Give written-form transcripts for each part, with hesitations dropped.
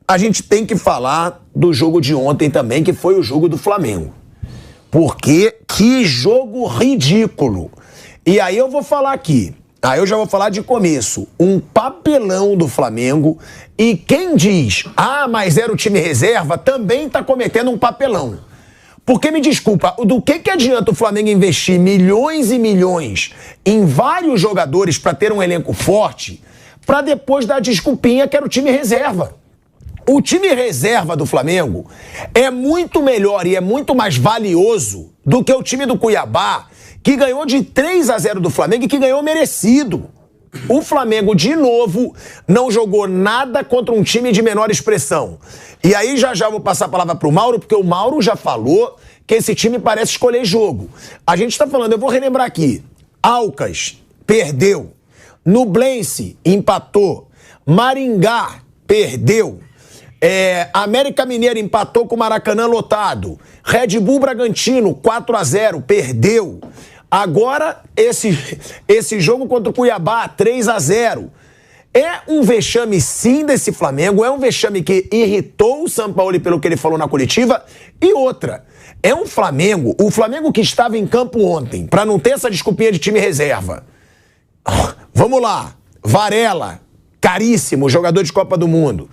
a gente tem que falar do jogo de ontem também, que foi o jogo do Flamengo. Porque que jogo ridículo. E aí eu vou falar aqui, aí eu já vou falar de começo, um papelão do Flamengo, e quem diz, mas era o time reserva, também tá cometendo um papelão. Porque, me desculpa, do que adianta o Flamengo investir milhões e milhões em vários jogadores para ter um elenco forte, para depois dar desculpinha que era o time reserva? O time reserva do Flamengo é muito melhor e é muito mais valioso do que o time do Cuiabá, que ganhou de 3-0 do Flamengo e que ganhou merecido. O Flamengo, de novo, não jogou nada contra um time de menor expressão. E aí já vou passar a palavra pro Mauro, porque o Mauro já falou que esse time parece escolher jogo. A gente tá falando, eu vou relembrar aqui, Alcas perdeu, Nublense empatou, Maringá perdeu, América Mineiro empatou com o Maracanã lotado, Red Bull Bragantino 4-0, perdeu. Agora, esse jogo contra o Cuiabá, 3-0. É um vexame, sim, desse Flamengo. É um vexame que irritou o Sampaoli pelo que ele falou na coletiva. E outra, é um Flamengo, o Flamengo que estava em campo ontem, para não ter essa desculpinha de time reserva. Vamos lá. Varela, caríssimo, jogador de Copa do Mundo.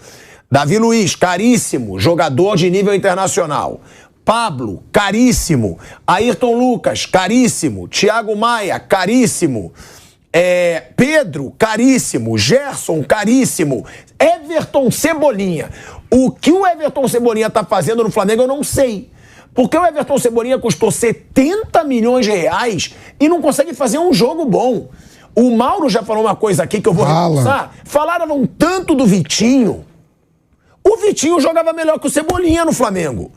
Davi Luiz, caríssimo, jogador de nível internacional. Pablo, caríssimo. Ayrton Lucas, caríssimo. Thiago Maia, caríssimo. Pedro, caríssimo. Gerson, caríssimo. Everton Cebolinha. O que o Everton Cebolinha tá fazendo no Flamengo eu não sei. Porque o Everton Cebolinha custou 70 milhões de reais e não consegue fazer um jogo bom. O Mauro já falou uma coisa aqui que eu vou reforçar. Falaram tanto do Vitinho. O Vitinho jogava melhor que o Cebolinha no Flamengo.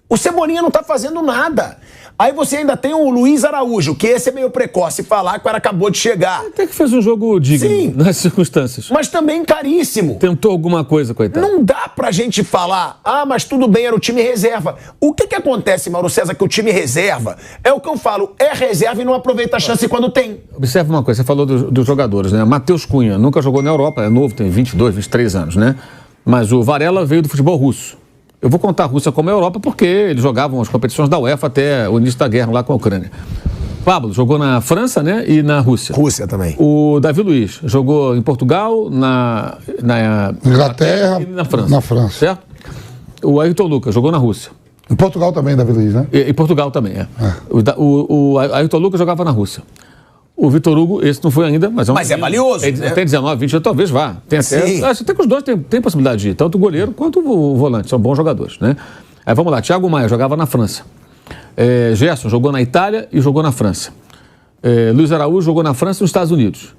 O Cebolinha não tá fazendo nada. Aí você ainda tem o Luiz Araújo, que esse é meio precoce falar que o cara acabou de chegar. Até que fez um jogo digno, sim, nas circunstâncias. Mas também caríssimo. Tentou alguma coisa, coitado. Não dá pra gente falar, mas tudo bem, era o time reserva. O que acontece, Mauro César, que o time reserva é o que eu falo, é reserva e não aproveita a chance quando tem. Observe uma coisa, você falou dos jogadores, né? Matheus Cunha nunca jogou na Europa, é novo, tem 22, 23 anos, né? Mas o Varela veio do futebol russo. Eu vou contar a Rússia como a Europa porque eles jogavam as competições da UEFA até o início da guerra lá com a Ucrânia. Pablo jogou na França, né? E na Rússia. Rússia também. O Davi Luiz jogou em Portugal, na Inglaterra e na França. Na França. Certo? O Ayrton Lucas jogou na Rússia. Em Portugal também, Davi Luiz, né? Em Portugal também, O Ayrton Lucas jogava na Rússia. O Vitor Hugo, esse não foi ainda, mas é valioso, né? Tem 19, 20, talvez vá. Tem até, acho que os dois têm possibilidade de ir, tanto o goleiro quanto o volante, são bons jogadores, né? Aí vamos lá, Thiago Maia jogava na França. Gerson jogou na Itália e jogou na França. Luiz Araújo jogou na França e nos Estados Unidos.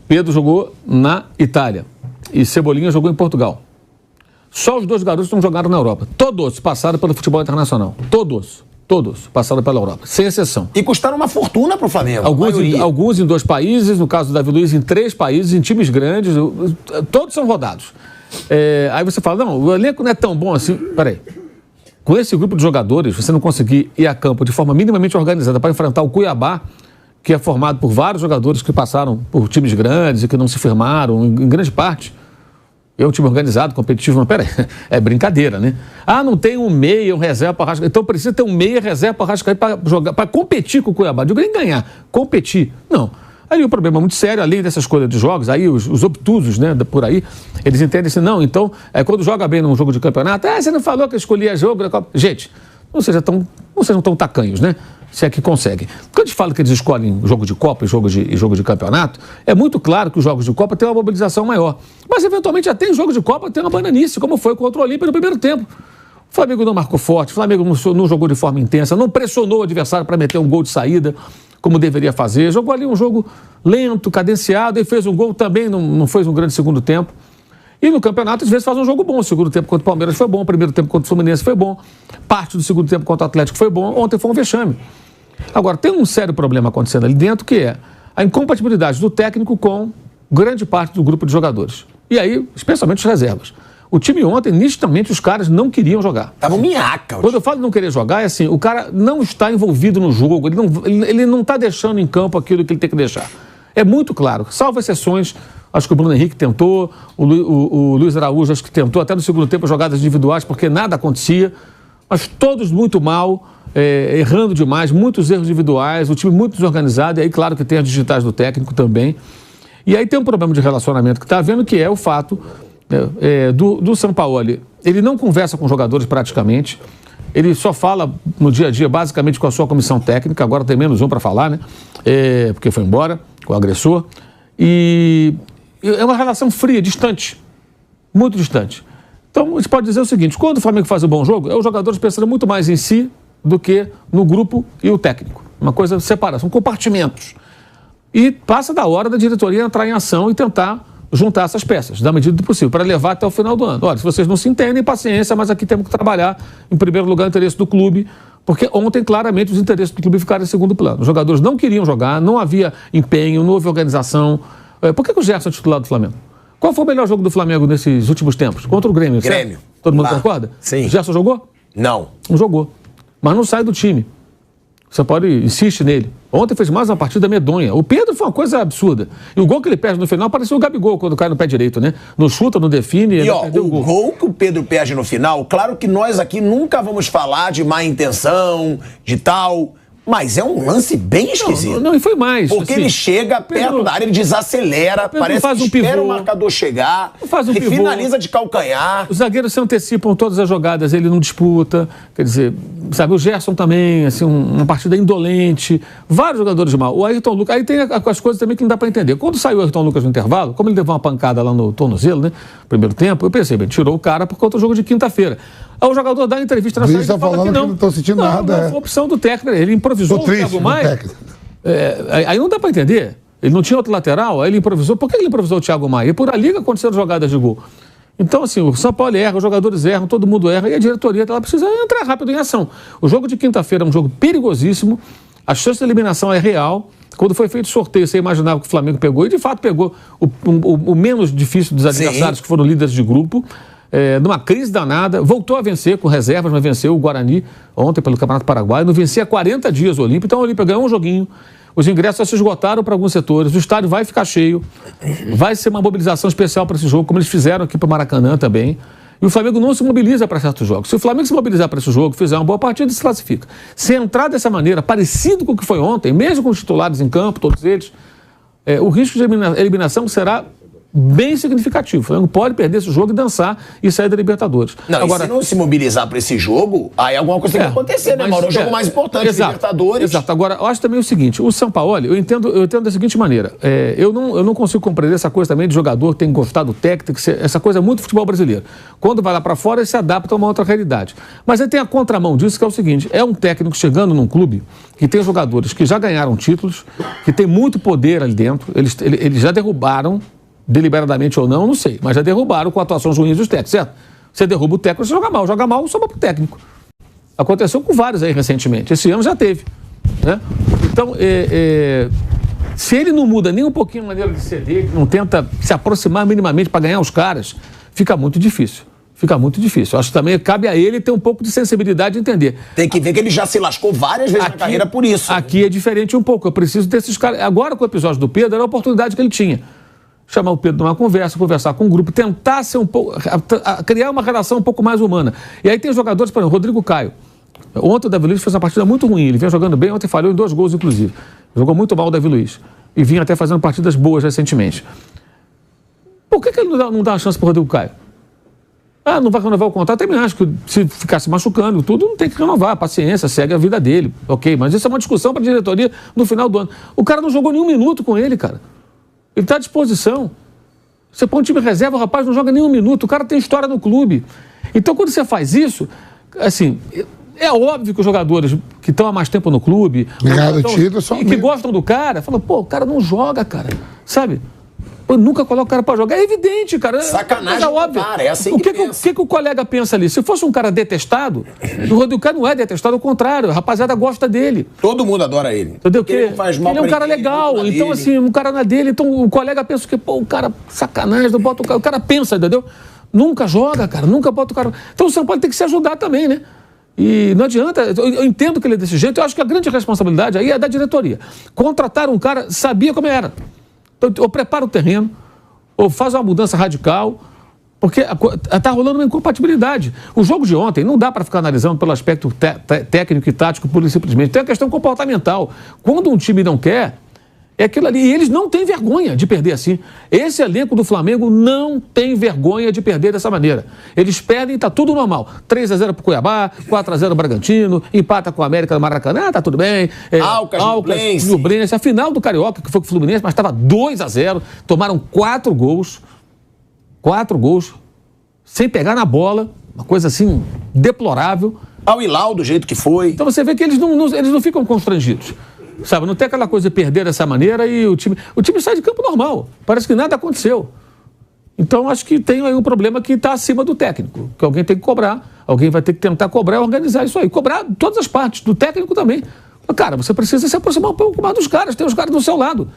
Pedro jogou na Itália. E Cebolinha jogou em Portugal. Só os dois garotos não jogaram na Europa. Todos passaram pelo futebol internacional. Todos passaram pela Europa, sem exceção. E custaram uma fortuna pro Flamengo. Alguns em 2 países, no caso do Davi Luiz, em 3 países, em times grandes, todos são rodados. Aí você fala, não, o elenco não é tão bom assim. Peraí. Com esse grupo de jogadores, você não conseguir ir a campo de forma minimamente organizada para enfrentar o Cuiabá, que é formado por vários jogadores que passaram por times grandes e que não se firmaram, em grande parte. É um time organizado, competitivo, mas peraí, é brincadeira, né? Não tem um meia, um reserva para Arrascaeta. Então precisa ter um meia, reserva para Arrascaeta para jogar, para competir com o Cuiabá. Digo nem ganhar, competir. Não. Aí o problema é muito sério, além dessa escolha de jogos, aí os obtusos, né, por aí, eles entendem assim, não, então, quando joga bem num jogo de campeonato, você não falou que eu escolhia jogo da Copa. Gente, não sejam tão tacanhos, né? Se é que conseguem. Quando a gente fala que eles escolhem jogo de Copa e jogo de campeonato, é muito claro que os jogos de Copa têm uma mobilização maior. Mas, eventualmente, até em jogo de Copa tem uma bananice, como foi contra o Olímpia no primeiro tempo. O Flamengo não marcou forte, o Flamengo não jogou de forma intensa, não pressionou o adversário para meter um gol de saída, como deveria fazer. Jogou ali um jogo lento, cadenciado, e fez um gol também, não fez um grande segundo tempo. E no campeonato, às vezes, faz um jogo bom. O segundo tempo contra o Palmeiras foi bom, o primeiro tempo contra o Fluminense foi bom, parte do segundo tempo contra o Atlético foi bom, ontem foi um vexame. Agora, tem um sério problema acontecendo ali dentro, que é a incompatibilidade do técnico com grande parte do grupo de jogadores. E aí, especialmente os reservas. O time ontem, nitidamente, os caras não queriam jogar. Tava um minhaca. Quando eu falo não querer jogar, é assim, o cara não está envolvido no jogo, ele não está deixando em campo aquilo que ele tem que deixar. É muito claro, salvo exceções Acho que o Bruno Henrique tentou, o Luiz Araújo acho que tentou, até no segundo tempo, jogadas individuais, porque nada acontecia. Mas todos muito mal, errando demais, muitos erros individuais, o time muito desorganizado, e aí claro que tem as digitais do técnico também. E aí tem um problema de relacionamento que está havendo, que é o fato do Sampaoli. Ele não conversa com os jogadores praticamente, ele só fala no dia a dia basicamente com a sua comissão técnica, agora tem menos um para falar, né? Porque foi embora, com o agressor. E é uma relação fria, distante, muito distante. Então, a gente pode dizer o seguinte, quando o Flamengo faz um bom jogo, os jogadores pensando muito mais em si do que no grupo e o técnico. Uma coisa separada, são compartimentos. E passa da hora da diretoria entrar em ação e tentar juntar essas peças, da medida do possível, para levar até o final do ano. Olha, se vocês não se entendem, paciência, mas aqui temos que trabalhar, em primeiro lugar, o interesse do clube, porque ontem, claramente, os interesses do clube ficaram em segundo plano. Os jogadores não queriam jogar, não havia empenho, não houve organização. Por que o Gerson é titular do Flamengo? Qual foi o melhor jogo do Flamengo nesses últimos tempos? Contra o Grêmio. Grêmio. Certo? Todo mundo concorda? Sim. O Gerson jogou? Não. Não jogou. Mas não sai do time. Você pode insiste nele. Ontem fez mais uma partida medonha. O Pedro foi uma coisa absurda. E o gol que ele perde no final parecia o Gabigol quando cai no pé direito, né? Não chuta, não define. E ó, o gol que o Pedro perde no final, claro que nós aqui nunca vamos falar de má intenção, de tal... Mas é um lance bem esquisito. Não, e foi mais. Porque assim, ele chega perto da área, ele desacelera, parece faz que um espera pivô, o marcador chegar, faz um e pivô, finaliza de calcanhar. Os zagueiros se antecipam todas as jogadas, ele não disputa. Quer dizer, sabe, o Gerson também, assim, uma partida indolente. Vários jogadores mal. O Ayrton Lucas, aí tem as coisas também que não dá pra entender. Quando saiu o Ayrton Lucas no intervalo, como ele levou uma pancada lá no tornozelo, né? Primeiro tempo, eu pensei, bem, tirou o cara por conta do jogo de quinta-feira. Aí o jogador dá entrevista na saída e fala que não estou sentindo nada. Não foi opção do técnico, ele improvisou o Thiago Maia. Aí não dá para entender. Ele não tinha outro lateral, aí ele improvisou. Por que ele improvisou o Thiago Maia? E por ali que aconteceram jogadas de gol. Então, assim, o São Paulo erra, os jogadores erram, todo mundo erra, e a diretoria ela precisa entrar rápido em ação. O jogo de quinta-feira é um jogo perigosíssimo, a chance de eliminação é real. Quando foi feito o sorteio, você imaginava que o Flamengo pegou, e de fato pegou o menos difícil dos adversários, que foram líderes de grupo. Numa crise danada, voltou a vencer com reservas, mas venceu o Guarani ontem pelo Campeonato Paraguaio, não vencia há 40 dias o Olímpia, então o Olímpia ganhou um joguinho, os ingressos já se esgotaram para alguns setores, o estádio vai ficar cheio, vai ser uma mobilização especial para esse jogo, como eles fizeram aqui para o Maracanã também, e o Flamengo não se mobiliza para certos jogos. Se o Flamengo se mobilizar para esse jogo, fizer uma boa partida, se classifica. Se entrar dessa maneira, parecido com o que foi ontem, mesmo com os titulares em campo, todos eles, o risco de eliminação será bem significativo. O Flamengo pode perder esse jogo e dançar e sair da Libertadores. Não, agora, e se não se mobilizar para esse jogo, aí alguma coisa tem que acontecer, né, Mauro? É o jogo mais importante, Libertadores. Exato. Agora, eu acho também o seguinte, o Sampaoli, eu entendo da seguinte maneira, eu não consigo compreender essa coisa também de jogador que tem que gostar do técnico, essa coisa muito do futebol brasileiro. Quando vai lá para fora, ele se adapta a uma outra realidade. Mas aí tem a contramão disso, que é o seguinte, é um técnico chegando num clube que tem jogadores que já ganharam títulos, que tem muito poder ali dentro, eles já derrubaram, deliberadamente ou não sei, mas já derrubaram com atuações ruins dos técnicos, certo? Você derruba o técnico, você joga mal, sobra pro técnico. Aconteceu com vários aí recentemente, esse ano já teve, né? Então, se ele não muda nem um pouquinho a maneira de ceder, não tenta se aproximar minimamente para ganhar os caras, fica muito difícil. Acho que também cabe a ele ter um pouco de sensibilidade de entender. Tem que ver que ele já se lascou várias vezes na carreira por isso. Aqui é diferente um pouco, eu preciso desses caras. Agora, com o episódio do Pedro, era a oportunidade que ele tinha. Chamar o Pedro numa conversa, conversar com o grupo, tentar ser um pouco, criar uma relação um pouco mais humana. E aí tem jogadores, por exemplo, Rodrigo Caio. Ontem o Davi Luiz fez uma partida muito ruim, ele vinha jogando bem, ontem falhou em 2 gols, inclusive. Jogou muito mal o Davi Luiz. E vinha até fazendo partidas boas recentemente. Por que ele não dá uma chance para o Rodrigo Caio? Não vai renovar o contrato? Eu também acho que se ficar se machucando, tudo não tem que renovar, paciência, segue a vida dele. Ok, mas isso é uma discussão para a diretoria no final do ano. O cara não jogou nenhum minuto com ele, cara. Ele está à disposição. Você põe um time reserva, o rapaz não joga nem um minuto, o cara tem história no clube. Então, quando você faz isso, é óbvio que os jogadores que estão há mais tempo no clube, que gostam do cara, falam, o cara não joga, cara, sabe? Eu nunca coloco o cara pra jogar. É evidente, cara. Sacanagem, cara. É assim o que o colega pensa ali? Se fosse um cara detestado, o Rodrigo Caio não é detestado, ao contrário. A rapaziada gosta dele. Todo mundo adora ele. Entendeu? Ele é um cara legal. Então, assim, um cara na dele. Então, o colega pensa que, o cara, sacanagem, não bota o cara. O cara pensa, entendeu? Nunca joga, cara. Nunca bota o cara. Então, o São Paulo tem que se ajudar também, né? E não adianta, eu entendo que ele é desse jeito, eu acho que a grande responsabilidade aí é da diretoria. Contratar um cara, sabia como era. Então, eu preparo o terreno, ou faz uma mudança radical, porque está rolando uma incompatibilidade. O jogo de ontem não dá para ficar analisando pelo aspecto técnico e tático pura e simplesmente. Tem a questão comportamental. Quando um time não quer, é aquilo ali. E eles não têm vergonha de perder assim. Esse elenco do Flamengo não tem vergonha de perder dessa maneira. Eles perdem, está tudo normal. 3-0 para o Cuiabá, 4-0 para o Bragantino, empata com a América do Maracanã, está tudo bem. Alcas, Nublense. A final do Carioca, que foi com o Fluminense, mas estava 2-0. Tomaram 4 gols. 4 gols, sem pegar na bola, uma coisa assim, deplorável. Ao Hilal, do jeito que foi. Então você vê que eles não ficam constrangidos, sabe? Não tem aquela coisa de perder dessa maneira e o time sai de campo normal, parece que nada aconteceu. Então acho que tem aí um problema que está acima do técnico, que alguém tem que cobrar, alguém vai ter que tentar cobrar e organizar isso aí, cobrar todas as partes, do técnico também. Cara, você precisa se aproximar um pouco mais dos caras, tem os caras do seu lado.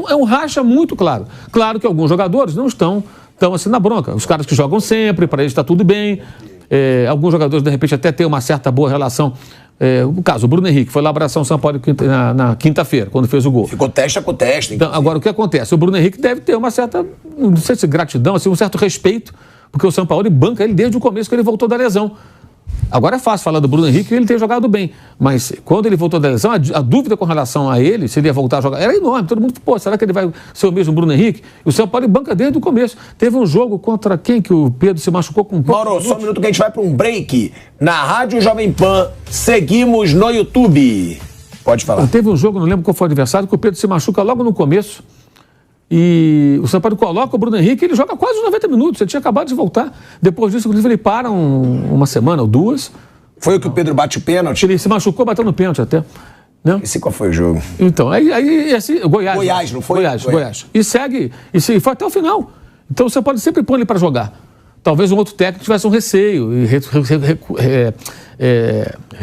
É um racha muito claro. Claro que alguns jogadores não estão assim na bronca. Os caras que jogam sempre, para eles está tudo bem. Alguns jogadores, de repente, até têm uma certa boa relação. O caso, o Bruno Henrique foi lá abraçar o São Paulo na quinta-feira, quando fez o gol. Ficou testa com testa. Então, agora, o que acontece? O Bruno Henrique deve ter uma certa, não sei se gratidão, assim, um certo respeito, porque o São Paulo banca ele desde o começo que ele voltou da lesão. Agora é fácil falar do Bruno Henrique, ele tem jogado bem. Mas quando ele voltou da lesão, a dúvida com relação a ele, se ele ia voltar a jogar, era enorme. Todo mundo, será que ele vai ser o mesmo Bruno Henrique? E o São Paulo banca desde o começo. Teve um jogo contra quem que o Pedro se machucou com um pouco. Mauro, só um minuto que a gente vai para um break. Na Rádio Jovem Pan, seguimos no YouTube. Pode falar. Teve um jogo, não lembro qual foi o adversário, que o Pedro se machuca logo no começo. E o São Paulo coloca o Bruno Henrique, ele joga quase 90 minutos, ele tinha acabado de voltar. Depois disso, inclusive, ele para uma semana ou duas. Foi o que o Pedro bate o pênalti? Ele se machucou batendo pênalti até. Né? Esse qual foi o jogo? Então, aí assim, Goiás, não foi? Goiás. E segue, foi até o final. Então você pode sempre pôr ele para jogar. Talvez um outro técnico tivesse um receio e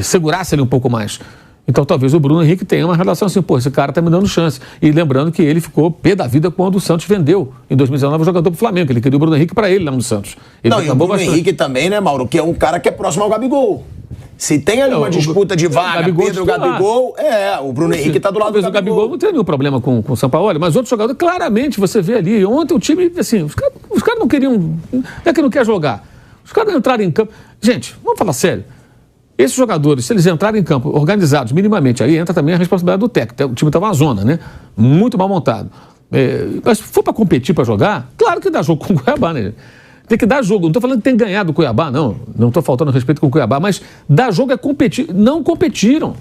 segurasse ele um pouco mais. Então talvez o Bruno Henrique tenha uma relação assim, esse cara tá me dando chance. E lembrando que ele ficou pé da vida quando o Santos vendeu, em 2019, o jogador pro Flamengo. Ele queria o Bruno Henrique para ele lá no Santos. E o Bruno Henrique também, né, Mauro, que é um cara que é próximo ao Gabigol. Se tem ali uma disputa de vaga, Pedro e Gabigol, o Bruno Henrique tá do lado do Gabigol. O Gabigol não tem nenhum problema com o São Paulo, mas outros jogadores, claramente, você vê ali, ontem o time, assim, os caras não queriam, não é que não quer jogar. Os caras entraram em campo. Gente, vamos falar sério. Esses jogadores, se eles entrarem em campo organizados minimamente, aí entra também a responsabilidade do técnico. O time estava uma zona, né? Muito mal montado. Mas se for para competir, para jogar, claro que dá jogo com o Cuiabá, né? Tem que dar jogo. Não estou falando que tem ganhado o Cuiabá, não. Não estou faltando respeito com o Cuiabá, mas dar jogo é competir. Não competiram.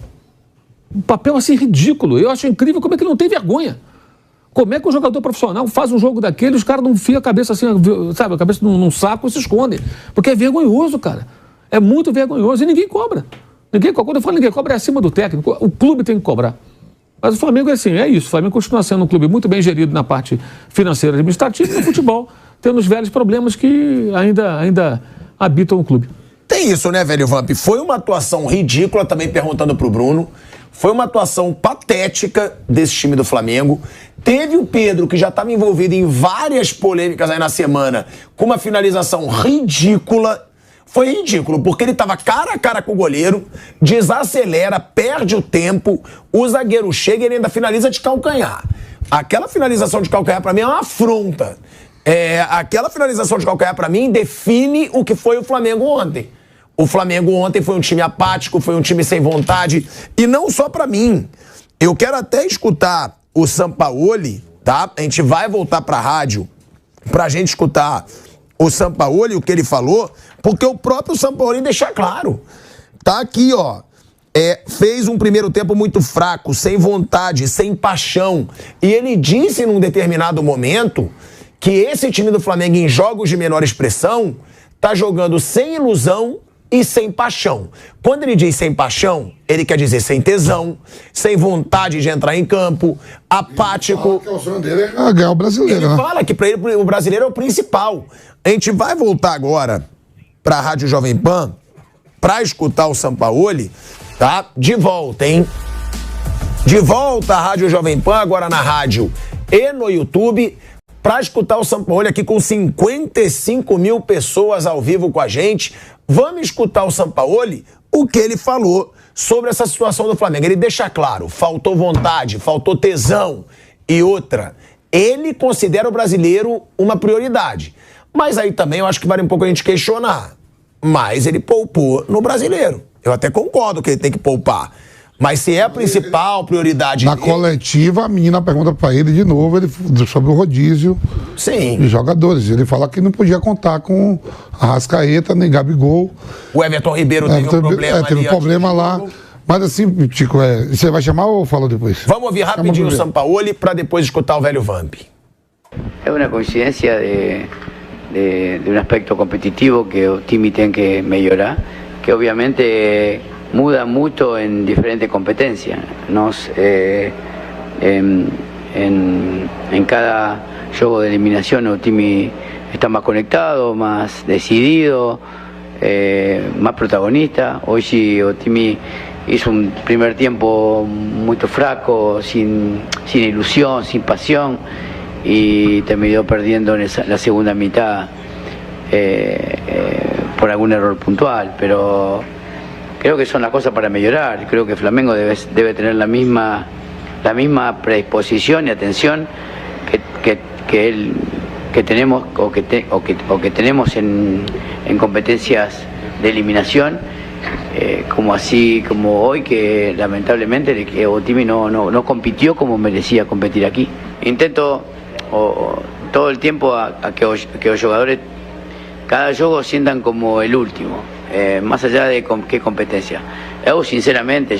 Um papel assim ridículo. Eu acho incrível como é que não tem vergonha. Como é que o jogador profissional faz um jogo daquele e os caras não enfiam a cabeça assim, sabe, a cabeça num saco e se escondem. Porque é vergonhoso, cara. É muito vergonhoso e ninguém cobra. Quando eu falo ninguém cobra, é acima do técnico. O clube tem que cobrar. Mas o Flamengo é assim, é isso. O Flamengo continua sendo um clube muito bem gerido na parte financeira e administrativa e no futebol, tendo os velhos problemas que ainda habitam o clube. Tem isso, né, velho Vamp? Foi uma atuação ridícula, também perguntando pro Bruno. Foi uma atuação patética desse time do Flamengo. Teve o Pedro, que já estava envolvido em várias polêmicas aí na semana, com uma finalização ridícula. Foi ridículo, porque ele estava cara a cara com o goleiro, desacelera, perde o tempo, o zagueiro chega e ele ainda finaliza de calcanhar. Aquela finalização de calcanhar, pra mim, é uma afronta. Aquela finalização de calcanhar, pra mim, define o que foi o Flamengo ontem. O Flamengo ontem foi um time apático, foi um time sem vontade. E não só pra mim. Eu quero até escutar o Sampaoli, tá? A gente vai voltar pra rádio pra gente escutar o Sampaoli, o que ele falou, porque o próprio Sampaoli deixa claro. Tá aqui, ó. Fez um primeiro tempo muito fraco, sem vontade, sem paixão. E ele disse num determinado momento que esse time do Flamengo, em jogos de menor expressão, tá jogando sem ilusão e sem paixão. Quando ele diz sem paixão, ele quer dizer sem tesão, sem vontade de entrar em campo, apático. O sonho dele é ganhar o brasileiro. Ele fala que pra ele o brasileiro é o principal. A gente vai voltar agora pra Rádio Jovem Pan pra escutar o Sampaoli, tá? De volta, hein? De volta à Rádio Jovem Pan, agora na rádio e no YouTube, pra escutar o Sampaoli aqui com 55 mil pessoas ao vivo com a gente. Vamos escutar o Sampaoli, o que ele falou sobre essa situação do Flamengo. Ele deixa claro, faltou vontade, faltou tesão. E outra, ele considera o brasileiro uma prioridade. Mas aí também eu acho que vale um pouco a gente questionar. Mas ele poupou no brasileiro. Eu até concordo que ele tem que poupar. Mas se é a principal prioridade Na dele... coletiva, a menina pergunta pra ele de novo sobre o rodízio de jogadores. Ele fala que não podia contar com Arrascaeta nem Gabigol. O Everton Ribeiro teve um problema teve um problema lá. Mas assim, Tico, você vai chamar ou falou depois? Vamos ouvir rapidinho o Sampaoli para depois escutar o velho Vamp. É uma coincidência de um aspecto competitivo que o time tem que melhorar, que obviamente muda muito em diferentes competências. Nós, em cada jogo de eliminación o time está más conectado, más decidido, más protagonista. Hoy o time hizo un primer tiempo muy fraco, sin ilusión, sin pasión, y terminó perdiendo en la segunda mitad por algún error puntual, pero creo que son las cosas para mejorar. Creo que Flamengo debe tener la misma predisposición y atención que tenemos o que tenemos en competencias de eliminación, como hoy, que lamentablemente el Otimi no compitió como merecía competir aquí. Intento todo el tiempo a que los jugadores cada juego sientan como el último, más allá de qué competencia. Eu sinceramente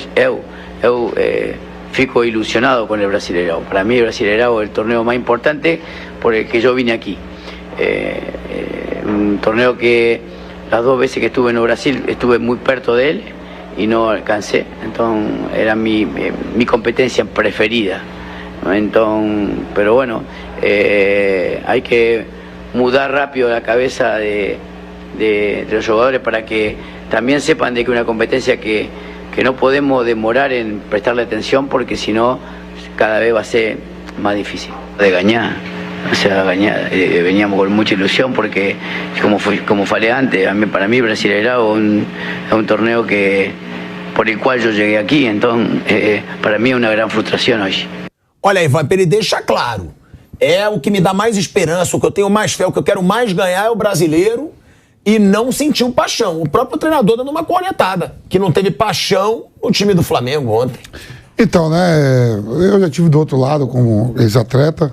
fico ilusionado con el Brasileirão. Para mí el Brasileirão es el torneo más importante por el que yo vine aquí. Un torneo que las 2 veces que estuve en Brasil estuve muy perto de él y no alcancé. Entonces era mi competencia preferida. Entonces, pero bueno, hay que mudar rápido la cabeza de los jugadores para que también sepan de que una competencia que no podemos demorar en prestarle atención, porque si no cada vez va a ser más difícil de ganar. O sea, veníamos con mucha ilusión porque, como falei antes, para mí Brasileirão es un torneo por el cual yo llegué aquí. Entonces, para mí es una gran frustración hoy. Olha aí, Vamp, ele deixa claro. É o que me dá mais esperança, o que eu tenho mais fé, o que eu quero mais ganhar é o brasileiro, e não sentiu paixão. O próprio treinador dando uma cornetada, que não teve paixão no time do Flamengo ontem. Então, né, eu já tive do outro lado como ex-atleta,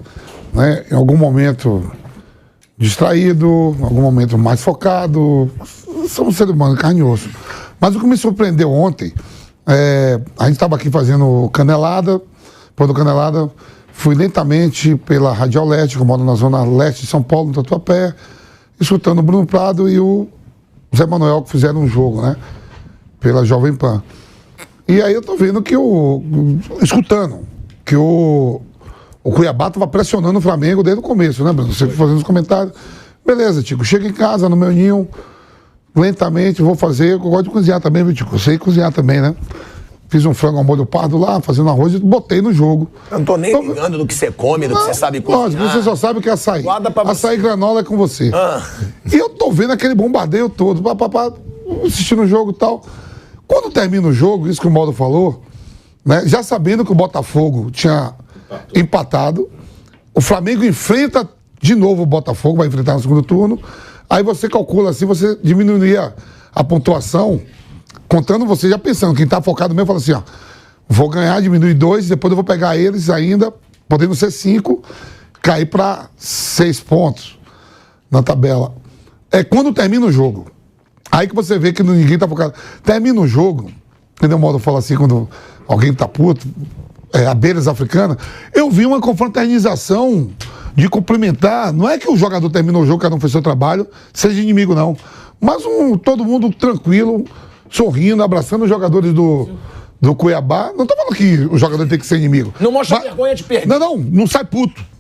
né, em algum momento distraído, em algum momento mais focado. Somos seres humanos, carne e osso. Mas o que me surpreendeu ontem, a gente estava aqui fazendo Canelada, depois do Canelada, fui lentamente pela Radial Leste, que eu moro na zona leste de São Paulo, no Tatuapé, escutando o Bruno Prado e o Zé Manuel, que fizeram um jogo, né, pela Jovem Pan. E aí eu tô vendo que escutando, que o Cuiabá tava pressionando o Flamengo desde o começo, né, Bruno? Você fazendo os comentários. Beleza, Tico, chega em casa, no meu ninho, lentamente, vou fazer. Eu gosto de cozinhar também, viu, Tico? Eu sei cozinhar também, né? Fiz um frango ao molho pardo lá, fazendo arroz e botei no jogo. Eu não tô nem ligando do que você come, do que você sabe cozinhar. Lógico, você só sabe o que é açaí. Açaí granola é com você. E eu tô vendo aquele bombardeio todo, assistindo o jogo e tal. Quando termina o jogo, isso que o Mauro falou, né, já sabendo que o Botafogo tinha empatado, o Flamengo enfrenta de novo o Botafogo, vai enfrentar no segundo turno, aí você calcula assim, você diminuiria a pontuação, contando você, já pensando, quem tá focado mesmo, fala assim, ó, vou ganhar, diminuir 2, depois eu vou pegar eles ainda, podendo ser 5, cair para 6 pontos na tabela. É quando termina o jogo. Aí que você vê que ninguém tá focado. Termina o jogo, entendeu? O modo fala assim, quando alguém tá puto, abelhas africanas, eu vi uma confraternização de cumprimentar. Não é que o jogador terminou o jogo, cada um fez seu trabalho, seja inimigo, não. Mas todo mundo tranquilo, sorrindo, abraçando os jogadores do Cuiabá. Não tô falando que o jogador tem que ser inimigo. Não mostra vergonha de perder. Não sai puto.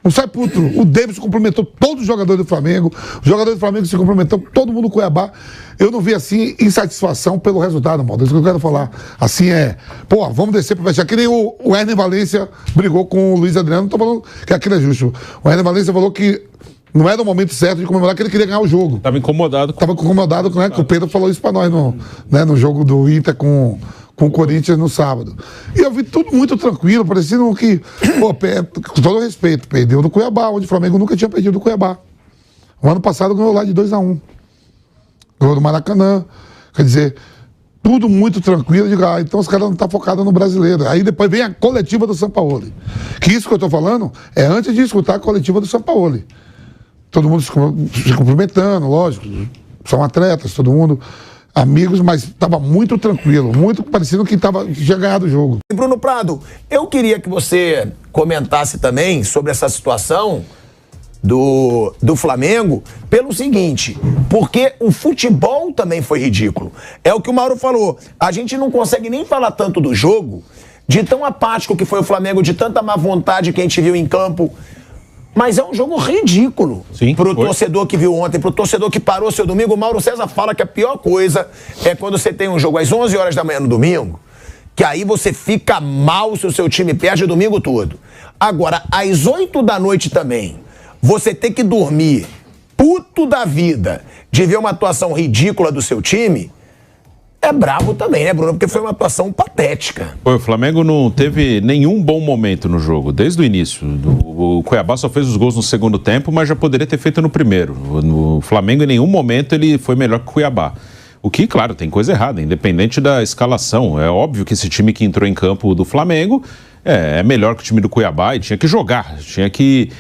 Não sai puto. O Davis cumprimentou todos os jogadores do Flamengo. Os jogadores do Flamengo se cumprimentou, todo mundo do Cuiabá. Eu não vi, assim, insatisfação pelo resultado, Maldo. Isso que eu quero falar. Assim vamos descer pro vestiário. Que nem o Hernan Valência brigou com o Luiz Adriano. Não tô falando que aquilo é justo. O Hernan Valência falou que não era o momento certo de comemorar, que ele queria ganhar o jogo. Tava incomodado. Tava incomodado, né? Que o Pedro falou isso pra nós no jogo do Inter com com o Corinthians no sábado. E eu vi tudo muito tranquilo, parecendo que, com todo respeito, perdeu do Cuiabá, onde o Flamengo nunca tinha perdido do Cuiabá. O ano passado ganhou lá de 2-1. Ganhou do Maracanã. Quer dizer, tudo muito tranquilo. Digo, então os caras não estão focados no brasileiro. Aí depois vem a coletiva do Sampaoli. Que isso que eu estou falando é antes de escutar a coletiva do Sampaoli. Todo mundo se cumprimentando, lógico. São atletas, todo mundo amigos, mas estava muito tranquilo, muito parecido que tinha ganhado o jogo. Bruno Prado, eu queria que você comentasse também sobre essa situação do Flamengo pelo seguinte, porque o futebol também foi ridículo. É o que o Mauro falou, a gente não consegue nem falar tanto do jogo, de tão apático que foi o Flamengo, de tanta má vontade que a gente viu em campo, mas é um jogo ridículo. Sim, pro torcedor que viu ontem, pro torcedor que parou seu domingo. O Mauro César fala que a pior coisa é quando você tem um jogo às 11 horas da manhã no domingo, que aí você fica mal se o seu time perde o domingo todo. Agora, às 8 da noite também, você ter que dormir puto da vida de ver uma atuação ridícula do seu time, é brabo também, né, Bruno? Porque foi uma atuação patética. O Flamengo não teve nenhum bom momento no jogo, desde o início. O Cuiabá só fez os gols no segundo tempo, mas já poderia ter feito no primeiro. O Flamengo, em nenhum momento, ele foi melhor que o Cuiabá. O que, claro, tem coisa errada, independente da escalação. É óbvio que esse time que entrou em campo do Flamengo é melhor que o time do Cuiabá e tinha que jogar, tinha que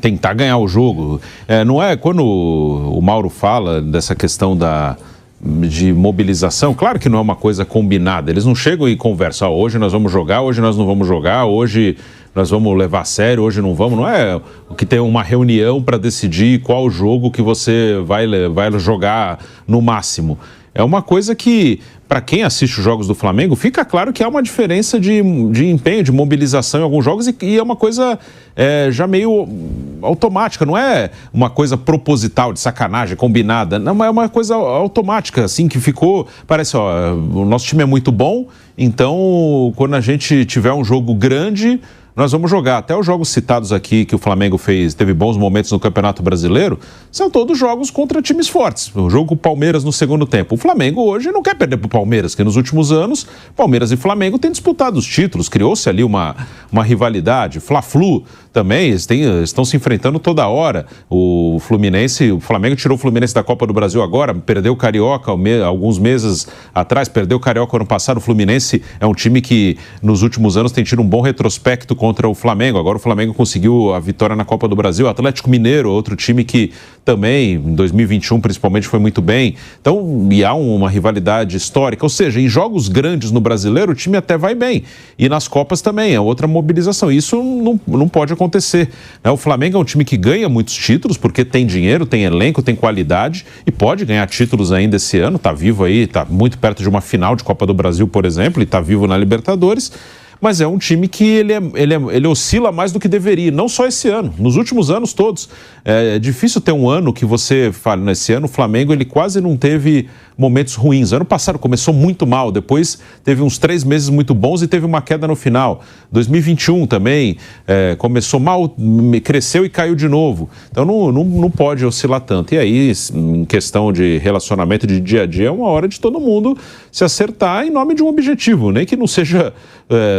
tentar ganhar o jogo. Não é quando o Mauro fala dessa questão de mobilização, claro que não é uma coisa combinada, eles não chegam e conversam, hoje nós vamos jogar, hoje nós não vamos jogar, hoje nós vamos levar a sério, hoje não vamos, não é o que tem uma reunião para decidir qual jogo que você vai jogar no máximo. É uma coisa que, para quem assiste os jogos do Flamengo, fica claro que há uma diferença de empenho, de mobilização em alguns jogos e é uma coisa já meio automática, não é uma coisa proposital, de sacanagem, combinada, não, é uma coisa automática, assim, que ficou, parece, o nosso time é muito bom, então quando a gente tiver um jogo grande, nós vamos jogar. Até os jogos citados aqui que o Flamengo teve bons momentos no Campeonato Brasileiro, são todos jogos contra times fortes. O jogo com o Palmeiras no segundo tempo. O Flamengo hoje não quer perder para o Palmeiras, que nos últimos anos, Palmeiras e Flamengo têm disputado os títulos, criou-se ali uma rivalidade. Fla-Flu também, eles estão se enfrentando toda hora. O Flamengo tirou o Fluminense da Copa do Brasil agora, perdeu o Carioca alguns meses atrás, perdeu o Carioca ano passado. O Fluminense é um time que nos últimos anos tem tido um bom retrospecto contra o Flamengo. Agora o Flamengo conseguiu a vitória na Copa do Brasil. O Atlético Mineiro, outro time que também, em 2021 principalmente, foi muito bem. Então, e há uma rivalidade histórica. Ou seja, em jogos grandes no Brasileiro, o time até vai bem. E nas Copas também, é outra mobilização. Isso não pode acontecer. O Flamengo é um time que ganha muitos títulos, porque tem dinheiro, tem elenco, tem qualidade e pode ganhar títulos ainda esse ano. Está vivo aí, está muito perto de uma final de Copa do Brasil, por exemplo, e está vivo na Libertadores. Mas é um time que ele oscila mais do que deveria, não só esse ano, nos últimos anos todos. É difícil ter um ano que você fala, nesse ano o Flamengo ele quase não teve momentos ruins. Ano passado começou muito mal, depois teve uns 3 meses muito bons e teve uma queda no final. 2021 também começou mal, cresceu e caiu de novo. Então não pode oscilar tanto. E aí, em questão de relacionamento de dia a dia, é uma hora de todo mundo se acertar em nome de um objetivo, nem que não seja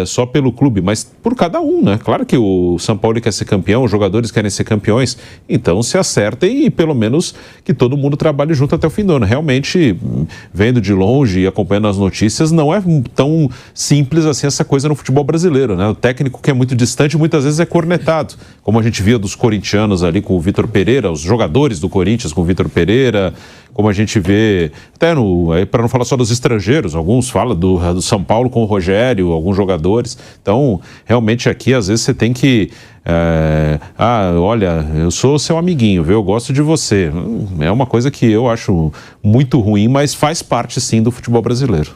só pelo clube, mas por cada um, né? Claro que o São Paulo quer ser campeão, os jogadores querem ser campeões, então se acertem e pelo menos que todo mundo trabalhe junto até o fim do ano. Realmente, vendo de longe e acompanhando as notícias, não é tão simples assim essa coisa no futebol brasileiro, né? O técnico que é muito distante muitas vezes é cornetado, como a gente via dos corintianos ali com o Vitor Pereira, os jogadores do Corinthians com o Vitor Pereira, como a gente vê, até para não falar só dos estrangeiros, alguns falam do São Paulo com o Rogério, alguns jogadores. Então, realmente aqui, às vezes, você tem que... olha, eu sou seu amiguinho, viu? Eu gosto de você. É uma coisa que eu acho muito ruim, mas faz parte, sim, do futebol brasileiro.